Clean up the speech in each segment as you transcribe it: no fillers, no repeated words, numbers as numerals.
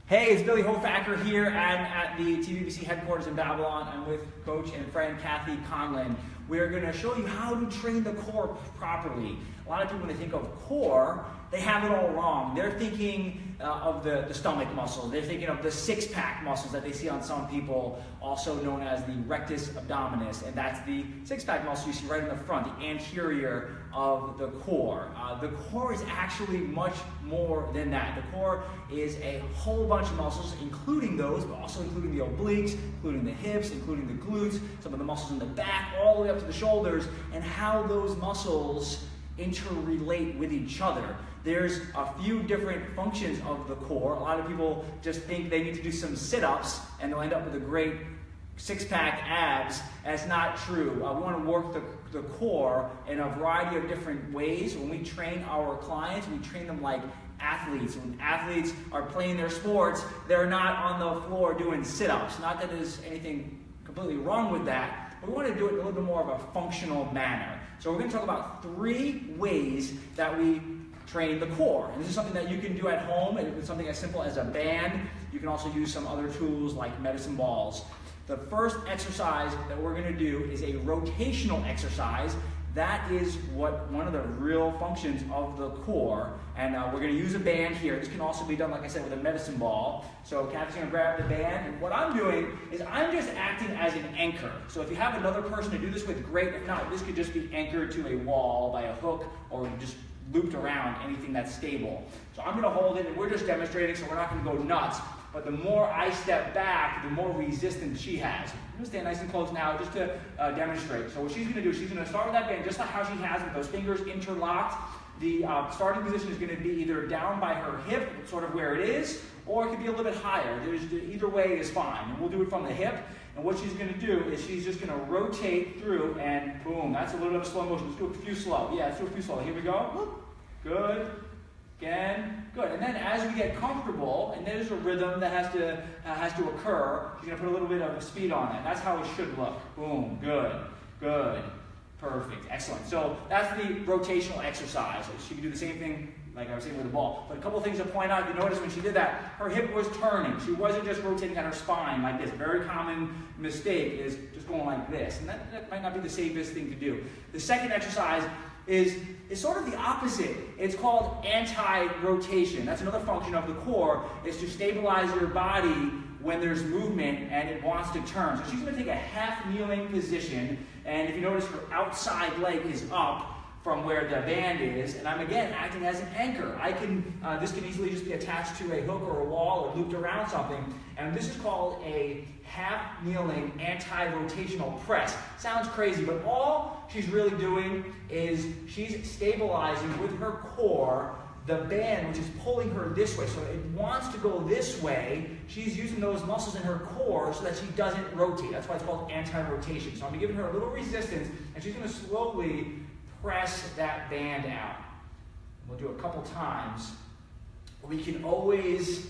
Hey, it's Billy Hofacker here at the TVBC headquarters in Babylon. I'm with coach and friend Kathy Conlin. We're going to show you how to train the core properly. A lot of people, when they think of core, they have it all wrong. They're thinking of the stomach muscle. They're thinking of the six-pack muscles that they see on some people, also known as the rectus abdominis. And that's the six-pack muscle you see right in the front, the anterior of the core. The core is actually much more than that. The core is a whole bunch of muscles, including those, but also including the obliques, including the hips, including the glutes, some of the muscles in the back, all the way up to the shoulders, and how those muscles interrelate with each other. There's a few different functions of the core. A lot of people just think they need to do some sit-ups and they'll end up with a great six-pack abs. That's not true. We want to work the core in a variety of different ways. When we train our clients, we train them like athletes. When athletes are playing their sports, they're not on the floor doing sit-ups. Not that there's anything completely wrong with that, but we want to do it in a little bit more of a functional manner. So we're going to talk about 3 ways that we train the core. And this is something that you can do at home, and it's something as simple as a band. You can also use some other tools like medicine balls. The first exercise that we're going to do is a rotational exercise. That is one of the real functions of the core. And we're going to use a band here. This can also be done, like I said, with a medicine ball. So Kathy's going to grab the band, and what I'm doing is I'm just acting as an anchor. So if you have another person to do this with, great. If not, this could just be anchored to a wall by a hook or just looped around anything that's stable. So I'm going to hold it, and we're just demonstrating, so we're not going to go nuts. But the more I step back, the more resistance she has. I'm going to stand nice and close now just to demonstrate. So what she's going to do is she's going to start with that band just like how she has with those fingers interlocked. The starting position is going to be either down by her hip, sort of where it is, or it could be a little bit higher. Either way is fine. And we'll do it from the hip. And what she's going to do is she's just going to rotate through, and boom. That's a little bit of slow motion. Let's do a few slow. Yeah, let's do a few slow. Here we go. Good. Again, good. And then as we get comfortable, and there's a rhythm that has to occur, she's going to put a little bit of speed on it. That's how it should look. Boom. Good. Good. Perfect. Excellent. So that's the rotational exercise. She can do the same thing like I was saying with the ball. But a couple of things to point out. If you notice when she did that, her hip was turning. She wasn't just rotating at her spine like this. Very common mistake is just going like this. And that might not be the safest thing to do. The second exercise is sort of the opposite. It's called anti-rotation. That's another function of the core, is to stabilize your body when there's movement and it wants to turn. So she's going to take a half-kneeling position, and if you notice, her outside leg is up from where the band is, and I'm again acting as an anchor. This can easily just be attached to a hook or a wall or looped around something, and this is called a half-kneeling anti-rotational press. Sounds crazy, but all she's really doing is she's stabilizing with her core the band, which is pulling her this way. So it wants to go this way. She's using those muscles in her core so that she doesn't rotate. That's why it's called anti-rotation. So I'm giving her a little resistance, and she's going to slowly press that band out. We'll do a couple times. We can always,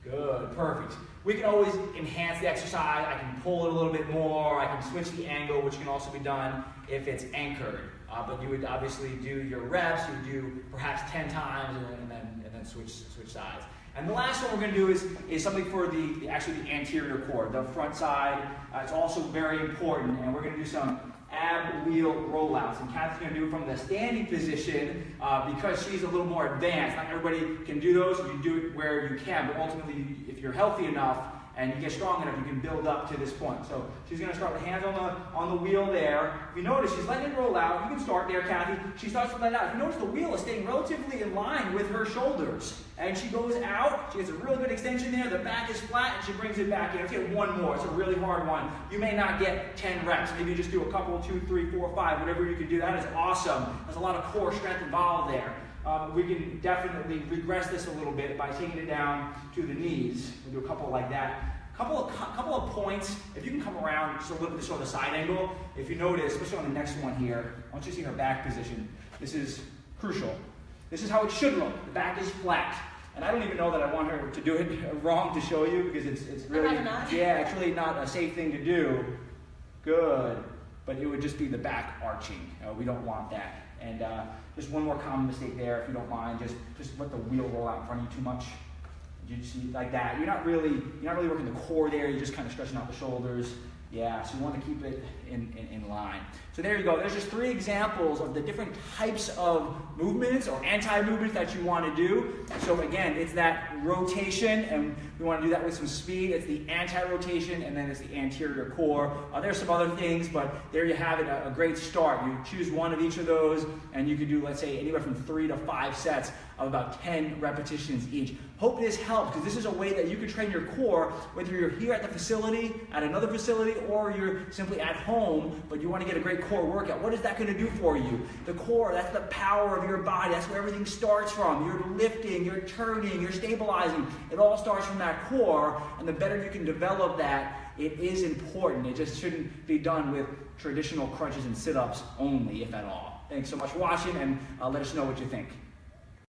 good, perfect. We can always enhance the exercise. I can pull it a little bit more. I can switch the angle, which can also be done if it's anchored. But you would obviously do your reps. You would do perhaps 10 times and then switch sides. And the last one we're going to do is something for the anterior core, the front side. It's also very important, and we're going to do some ab wheel rollouts. And Kathy's going to do it from the standing position because she's a little more advanced. Not everybody can do those. You do it where you can, but ultimately, if you're healthy enough and you get strong enough, you can build up to this point. So she's going to start with hands on the wheel there. If you notice, she's letting it roll out. You can start there, Kathy. She starts to let it out. If you notice, the wheel is staying relatively in line with her shoulders. And she goes out. She gets a real good extension there. The back is flat, and she brings it back in. Let's get one more. It's a really hard one. You may not get 10 reps. Maybe you just do a couple, 2, 3, 4, 5, whatever you can do. That is awesome. There's a lot of core strength involved there. We can definitely regress this a little bit by taking it down to the knees. We'll do a couple like that. Couple of points. If you can come around just a little bit to show the side angle. If you notice, especially on the next one here, I want you to see her back position. This is crucial. This is how it should look. The back is flat. And I don't even know that I want her to do it wrong to show you, because it's really, it's really not a safe thing to do. Good. But it would just be the back arching. We don't want that. And just one more common mistake there, if you don't mind, just let the wheel roll out in front of you too much. You see, like that. You're not really working the core there. You're just kind of stretching out the shoulders. Yeah, so you want to keep it in line. So there you go. There's just 3 examples of the different types of movements or anti-movements that you want to do. So again, it's that rotation, and we want to do that with some speed. It's the anti-rotation, and then it's the anterior core. There's some other things, but there you have it, a great start. You choose one of each of those, and you can do, let's say, anywhere from 3 to 5 sets of about 10 repetitions each. Hope this helps, because this is a way that you can train your core, whether you're here at the facility, at another facility, or you're simply at home, but you want to get a great core workout. What is that going to do for you? The core, that's the power of your body. That's where everything starts from. You're lifting, you're turning, you're stabilizing. It all starts from that core, and the better you can develop that, it is important. It just shouldn't be done with traditional crunches and sit-ups only, if at all. Thanks so much for watching, and let us know what you think.